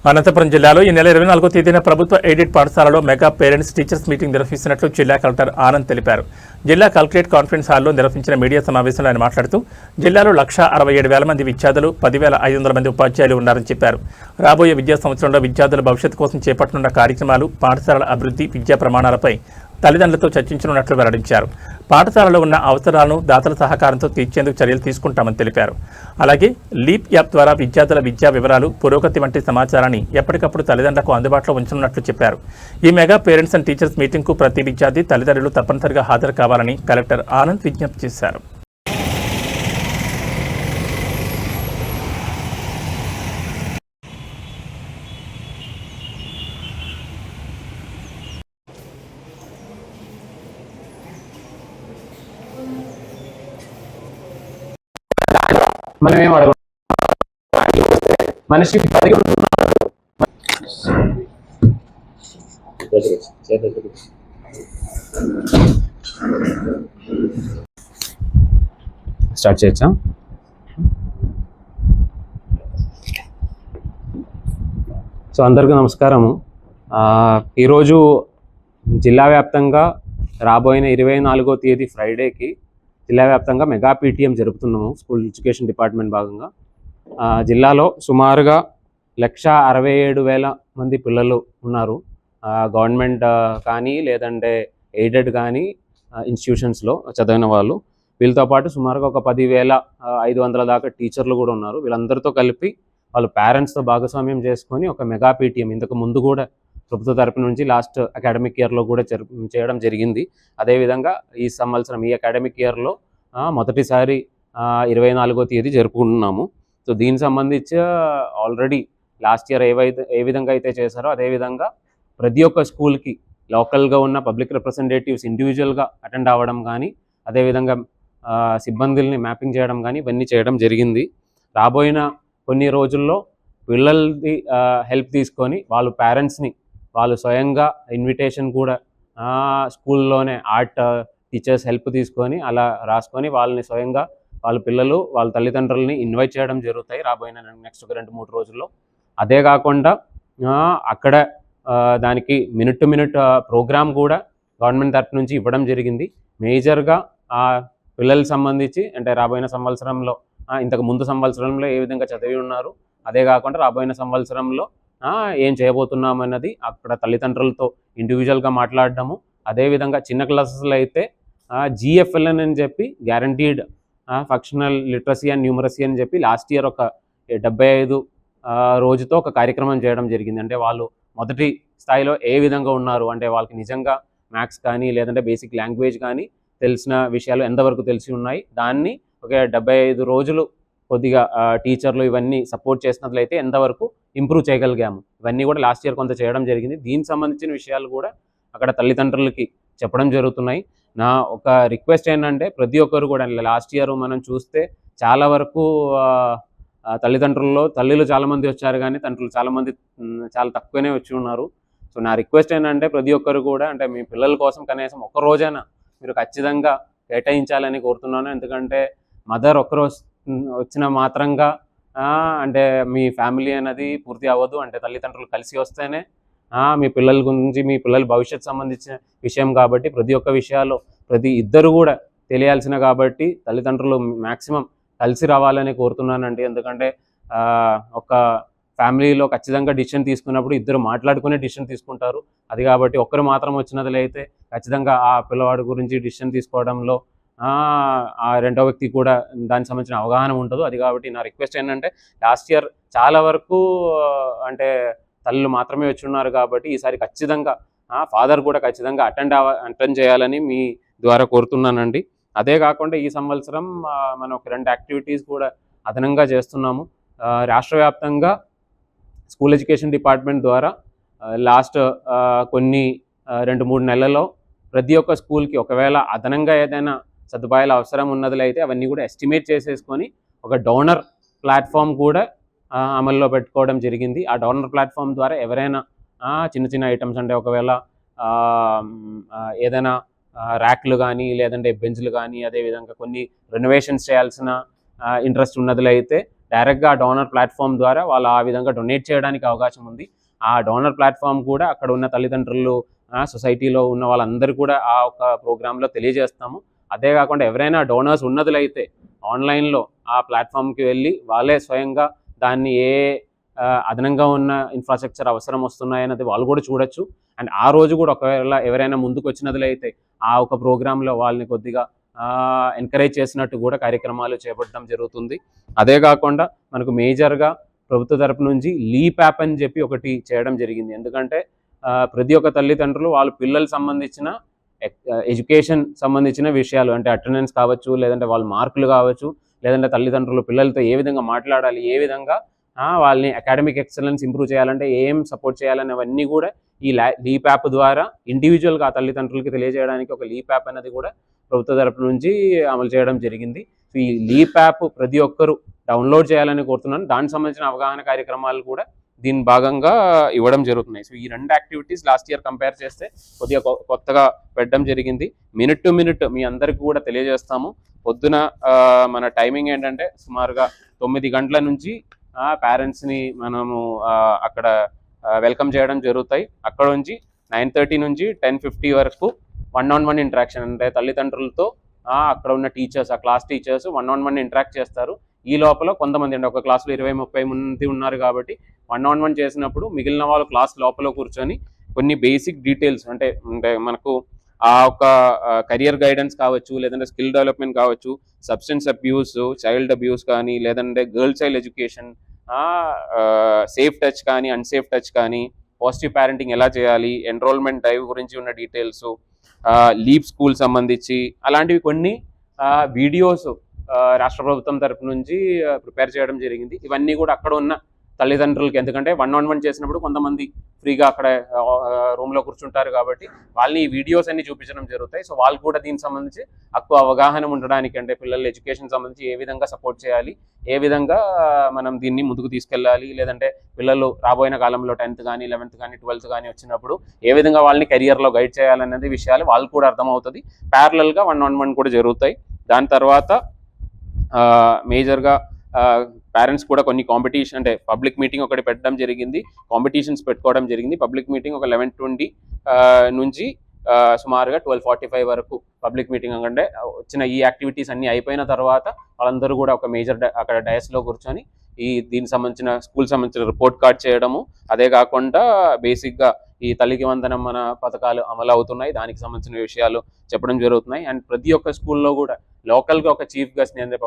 అనంతపురం జిల్లాలో ఈ నెల 24వ తేదీన ప్రభుత్వ ఎయిడెడ్ పాఠశాలలో మెగా పేరెంట్స్ టీచర్స్ మీటింగ్ నిర్వహిస్తున్నట్లు జిల్లా కలెక్టర్ ఆనంద్ తెలిపారు. జిల్లా కలెక్టరేట్ కాన్ఫరెన్స్ హాల్లో నిర్వహించిన మీడియా సమావేశంలో ఆయన మాట్లాడుతూ జిల్లాలో 1,67,000 మంది విద్యార్థులు 10,500 మంది ఉపాధ్యాయులు ఉన్నారని చెప్పారు. రాబోయే విద్యా సంవత్సరంలో విద్యార్థుల భవిష్యత్తు కోసం చేపట్టనున్న కార్యక్రమాలు, పాఠశాలల అభివృద్ధి, విద్యా ప్రమాణాలపై తల్లిదండ్రులతో చర్చించనున్నట్లు వెల్లడించారు. పాఠశాలలో ఉన్న అవసరాలను దాతల సహకారంతో తీర్చేందుకు చర్యలు తీసుకుంటామని తెలిపారు. అలాగే లీప్ యాప్ ద్వారా విద్యార్థుల విద్యా వివరాలు, పురోగతి వంటి సమాచారాన్ని ఎప్పటికప్పుడు తల్లిదండ్రులకు అందుబాటులో ఉంచనున్నట్లు చెప్పారు. ఈ మెగా పేరెంట్స్ అండ్ టీచర్స్ మీటింగ్కు ప్రతి విద్యార్థి, తల్లిదండ్రులు తప్పనిసరిగా హాజరు కావాలని కలెక్టర్ ఆనంద్ విజ్ఞప్తి చేశారు. మనమేం అడగ మనిషికి 10 స్టార్ట్ చేయొచ్చా? సో అందరికీ నమస్కారము. ఈరోజు జిల్లా వ్యాప్తంగా రాబోయిన 24వ తేదీ ఫ్రైడేకి జిల్లా వ్యాప్తంగా మెగా పీటీఎం జరుపుతున్నాము. స్కూల్ ఎడ్యుకేషన్ డిపార్ట్మెంట్ భాగంగా జిల్లాలో సుమారుగా 1,67,000 మంది పిల్లలు ఉన్నారు. గవర్నమెంట్ కానీ లేదంటే ఎయిడెడ్ కానీ ఇన్స్టిట్యూషన్స్లో చదివిన వాళ్ళు. వీళ్ళతో పాటు సుమారుగా ఒక 10,500 దాకా టీచర్లు కూడా ఉన్నారు. వీళ్ళందరితో కలిపి వాళ్ళు పేరెంట్స్తో భాగస్వామ్యం చేసుకొని ఒక మెగా పీటీఎం ఇంతకు ముందు కూడా ప్రభుత్వ తరపు నుంచి లాస్ట్ అకాడమిక్ ఇయర్లో కూడా చేయడం జరిగింది. అదేవిధంగా ఈ సంవత్సరం ఈ అకాడమిక్ ఇయర్లో మొదటిసారి 24వ తేదీ జరుపుకుంటున్నాము. సో దీనికి సంబంధించి ఆల్రెడీ లాస్ట్ ఇయర్ ఏ విధంగా అయితే చేశారో అదేవిధంగా ప్రతి ఒక్క స్కూల్కి లోకల్గా ఉన్న పబ్లిక్ రిప్రజెంటేటివ్స్ ఇండివిజువల్గా అటెండ్ అవ్వడం కానీ, అదేవిధంగా సిబ్బందుల్ని మ్యాపింగ్ చేయడం కానీ ఇవన్నీ చేయడం జరిగింది. రాబోయిన కొన్ని రోజుల్లో పిల్లలది హెల్ప్ తీసుకొని వాళ్ళు పేరెంట్స్ని వాళ్ళు స్వయంగా ఇన్విటేషన్ కూడా స్కూల్లోనే ఆర్ట్ టీచర్స్ హెల్ప్ తీసుకొని అలా రాసుకొని వాళ్ళని స్వయంగా వాళ్ళ పిల్లలు వాళ్ళ తల్లిదండ్రులని ఇన్వైట్ చేయడం జరుగుతాయి రాబోయిన నెక్స్ట్ 2-3 రోజుల్లో. అదే కాకుండా అక్కడ దానికి మినిట్ టు మినిట్ ప్రోగ్రామ్ కూడా గవర్నమెంట్ తరఫు నుంచి ఇవ్వడం జరిగింది. మేజర్గా పిల్లలకు సంబంధించి అంటే రాబోయిన సంవత్సరంలో ఇంతకు ముందు సంవత్సరంలో ఏ విధంగా చదివి ఉన్నారు, అదే కాకుండా రాబోయిన సంవత్సరంలో ఏం చేయబోతున్నామన్నది అక్కడ తల్లిదండ్రులతో ఇండివిజువల్గా మాట్లాడడము. అదేవిధంగా చిన్న క్లాసెస్లో అయితే GFLN అని చెప్పి guaranteed functional literacy and numeracy అని చెప్పి లాస్ట్ ఇయర్ ఒక 75 రోజుతో ఒక కార్యక్రమం చేయడం జరిగింది. అంటే వాళ్ళు మొదటి స్థాయిలో ఏ విధంగా ఉన్నారు, అంటే వాళ్ళకి నిజంగా మ్యాథ్స్ కానీ లేదంటే బేసిక్ లాంగ్వేజ్ కానీ తెలిసిన విషయాలు ఎంతవరకు తెలిసి ఉన్నాయి, దాన్ని ఒక 75 రోజులు కొద్దిగా టీచర్లు ఇవన్నీ సపోర్ట్ చేసినట్లయితే ఎంతవరకు ఇంప్రూవ్ చేయగలిగాము, ఇవన్నీ కూడా లాస్ట్ ఇయర్ కొంత చేయడం జరిగింది. దీనికి సంబంధించిన విషయాలు కూడా అక్కడ తల్లిదండ్రులకి చెప్పడం జరుగుతున్నాయి. నా ఒక రిక్వెస్ట్ ఏంటంటే ప్రతి ఒక్కరు కూడా లాస్ట్ ఇయర్ మనం చూస్తే చాలా వరకు తల్లులు చాలామంది వచ్చారు కానీ తండ్రులు చాలా తక్కువనే వచ్చి ఉన్నారు. సో నా రిక్వెస్ట్ ఏంటంటే ప్రతి ఒక్కరు కూడా అంటే మీ పిల్లల కోసం కనీసం ఒక్క రోజైనా మీరు ఖచ్చితంగా కేటాయించాలని కోరుతున్నాను. ఎందుకంటే మదర్ ఒక్కరోజు వచ్చిన మాత్రంగా అంటే మీ ఫ్యామిలీ అనేది పూర్తి అవ్వదు. అంటే తల్లిదండ్రులు కలిసి వస్తేనే మీ పిల్లల గురించి మీ పిల్లల భవిష్యత్తు సంబంధించిన విషయం కాబట్టి ప్రతి ఒక్క విషయాలు ప్రతి ఇద్దరు కూడా తెలియాల్సిన కాబట్టి తల్లిదండ్రులు మ్యాక్సిమం కలిసి రావాలని కోరుతున్నానండి. ఎందుకంటే ఒక ఫ్యామిలీలో ఖచ్చితంగా డిసిషన్ తీసుకున్నప్పుడు ఇద్దరు మాట్లాడుకునే డిసిషన్ తీసుకుంటారు. అది కాబట్టి ఒక్కరు మాత్రం వచ్చినట్లయితే ఖచ్చితంగా ఆ పిల్లవాడి గురించి డిసిషన్ తీసుకోవడంలో ఆ రెండో వ్యక్తి కూడా దానికి సంబంధించిన అవగాహన ఉంటుంది. అది కాబట్టి నా రిక్వెస్ట్ ఏంటంటే లాస్ట్ ఇయర్ చాలా వరకు అంటే తల్లులు మాత్రమే వచ్చి ఉన్నారు కాబట్టి ఈసారి ఖచ్చితంగా ఫాదర్ కూడా ఖచ్చితంగా అటెండ్ చేయాలని మీ ద్వారా కోరుతున్నానండి. అదే కాకుండా ఈ సంవత్సరం మనం ఒక 2 యాక్టివిటీస్ కూడా అదనంగా చేస్తున్నాము. రాష్ట్ర వ్యాప్తంగా స్కూల్ ఎడ్యుకేషన్ డిపార్ట్మెంట్ ద్వారా లాస్ట్ కొన్ని 2-3 నెలల్లో ప్రతి ఒక్క స్కూల్కి ఒకవేళ అదనంగా ఏదైనా సదుపాయాల అవసరం ఉన్నట్లయితే అవన్నీ కూడా ఎస్టిమేట్ చేసేసుకొని ఒక డోనర్ ప్లాట్ఫామ్ కూడా అమల్లో పెట్టుకోవడం జరిగింది. ఆ డోనర్ ప్లాట్ఫామ్ ద్వారా ఎవరైనా చిన్న చిన్న ఐటమ్స్ అంటే ఒకవేళ ఏదైనా ర్యాక్లు కానీ లేదంటే బెంచ్లు కానీ అదేవిధంగా కొన్ని రెనోవేషన్స్ చేయాల్సిన ఇంట్రెస్ట్ ఉన్నట్లయితే డైరెక్ట్గా డోనర్ ప్లాట్ఫామ్ ద్వారా వాళ్ళు ఆ విధంగా డొనేట్ చేయడానికి అవకాశం ఉంది. ఆ డోనర్ ప్లాట్ఫామ్ కూడా అక్కడ ఉన్న తల్లిదండ్రులు, సొసైటీలో ఉన్న వాళ్ళందరూ కూడా ఆ ఒక ప్రోగ్రాంలో తెలియజేస్తాము. అదే కాకుండా ఎవరైనా డోనర్స్ ఉన్నదులైతే ఆన్లైన్లో ఆ ప్లాట్ఫామ్కి వెళ్ళి వాళ్ళే స్వయంగా దాన్ని అదనంగా ఉన్న ఇన్ఫ్రాస్ట్రక్చర్ అవసరం వస్తున్నాయన్నది వాళ్ళు కూడా చూడొచ్చు. అండ్ ఆ రోజు కూడా ఒకవేళ ఎవరైనా ముందుకు వచ్చినట్లయితే ఆ ఒక ప్రోగ్రాంలో వాళ్ళని కొద్దిగా ఎంకరేజ్ చేసినట్టు కూడా కార్యక్రమాలు చేపట్టడం జరుగుతుంది. అదే కాకుండా మనకు మేజర్గా ప్రభుత్వ తరపు నుంచి లీప్ యాప్ అని చెప్పి ఒకటి చేయడం జరిగింది. ఎందుకంటే ప్రతి ఒక్క తల్లిదండ్రులు వాళ్ళ పిల్లలకు సంబంధించిన ఎడ్యుకేషన్ సంబంధించిన విషయాలు, అంటే అటెండెన్స్ కావచ్చు, లేదంటే వాళ్ళ మార్కులు కావచ్చు, లేదంటే తల్లిదండ్రులు పిల్లలతో ఏ విధంగా మాట్లాడాలి, ఏ విధంగా వాళ్ళని అకాడమిక్ ఎక్సలెన్స్ ఇంప్రూవ్ చేయాలంటే ఏం సపోర్ట్ చేయాలనేవన్నీ కూడా ఈ లీప్ యాప్ ద్వారా ఇండివిజువల్గా ఆ తల్లిదండ్రులకి తెలియజేయడానికి ఒక లీప్ యాప్ అనేది కూడా ప్రభుత్వ తరపు నుంచి అమలు చేయడం జరిగింది. సో ఈ లీప్ యాప్ ప్రతి ఒక్కరూ డౌన్లోడ్ చేయాలని కోరుతున్నాను. దానికి సంబంధించిన అవగాహన కార్యక్రమాలు కూడా దీని భాగంగా ఇవ్వడం జరుగుతున్నాయి. సో ఈ 2 యాక్టివిటీస్ లాస్ట్ ఇయర్ కంపేర్ చేస్తే కొద్దిగా కొత్తగా పెట్టడం జరిగింది. మినిట్ టు మినిట్ మీ అందరికీ కూడా తెలియజేస్తాము. పొద్దున మన టైమింగ్ ఏంటంటే సుమారుగా 9 గంటల నుంచి పేరెంట్స్ని మనము అక్కడ వెల్కమ్ చేయడం జరుగుతాయి. అక్కడ నుంచి 9:30 నుంచి 10:50 వరకు 1-on-1 ఇంటరాక్షన్, అంటే తల్లిదండ్రులతో అక్కడ ఉన్న టీచర్స్, ఆ క్లాస్ టీచర్స్ 1-on-1 ఇంటరాక్ట్ చేస్తారు. ఈ లోపల కొంతమంది, అంటే ఒక క్లాస్లో 20-30 మంది ఉన్నారు కాబట్టి 1-on-1 చేసినప్పుడు మిగిలిన వాళ్ళు క్లాస్ లోపల కూర్చొని కొన్ని బేసిక్ డీటెయిల్స్, అంటే మనకు ఆ ఒక కెరియర్ గైడెన్స్ కావచ్చు, లేదంటే స్కిల్ డెవలప్మెంట్ కావచ్చు, సబ్స్టెన్స్ అబ్యూస్, చైల్డ్ అబ్యూస్ కానీ, లేదంటే girl child education, safe touch కానీ, అన్సేఫ్ టచ్ కానీ, పాజిటివ్ పేరెంటింగ్ ఎలా చేయాలి, ఎన్రోల్మెంట్ డ్రైవ్ గురించి ఉన్న డీటెయిల్స్, లీప్ స్కూల్ సంబంధించి అలాంటివి కొన్ని వీడియోస్ రాష్ట్ర ప్రభుత్వం తరపు నుంచి ప్రిపేర్ చేయడం జరిగింది. ఇవన్నీ కూడా అక్కడ ఉన్న తల్లిదండ్రులకి, ఎందుకంటే 1-on-1 చేసినప్పుడు కొంతమంది ఫ్రీగా అక్కడ రూమ్లో కూర్చుంటారు కాబట్టి వాళ్ళని ఈ వీడియోస్ అన్ని చూపించడం జరుగుతాయి. సో వాళ్ళు కూడా దీనికి సంబంధించి ఎక్కువ అవగాహన ఉండడానికి, అంటే పిల్లల ఎడ్యుకేషన్ సంబంధించి ఏ విధంగా సపోర్ట్ చేయాలి, ఏ విధంగా మనం దీన్ని ముందుకు తీసుకెళ్ళాలి, లేదంటే పిల్లలు రాబోయిన కాలంలో 10th కానీ 11th కానీ 12th కానీ వచ్చినప్పుడు ఏ విధంగా వాళ్ళని కెరియర్లో గైడ్ చేయాలనేది విషయాలు వాళ్ళు కూడా అర్థమవుతుంది. ప్యారలల్గా 1-on-1 కూడా జరుగుతాయి. దాని తర్వాత మేజర్గా పేరెంట్స్ కూడా కొన్ని కాంపిటీషన్, అంటే పబ్లిక్ మీటింగ్ ఒకటి పెట్టడం జరిగింది, కాంపిటీషన్స్ పెట్టుకోవడం జరిగింది. పబ్లిక్ మీటింగ్ ఒక 11:20 నుంచి సుమారుగా 12:45 వరకు పబ్లిక్ మీటింగ్. అంటే వచ్చిన ఈ యాక్టివిటీస్ అన్నీ అయిపోయిన తర్వాత వాళ్ళందరూ కూడా ఒక మేజర్ అక్కడ డయాస్లో కూర్చొని దీనికి సంబంధించిన స్కూల్ సంబంధించిన రిపోర్ట్ కార్డ్ చేయడము, అదే కాకుండా బేసిక్గా ఈ తల్లికి వందనం మన పథకాలు అమలు అవుతున్నాయి, దానికి సంబంధించిన విషయాలు చెప్పడం జరుగుతున్నాయి. అండ్ ప్రతి ఒక్క స్కూల్లో కూడా లోకల్గా ఒక చీఫ్ గెస్ట్ని,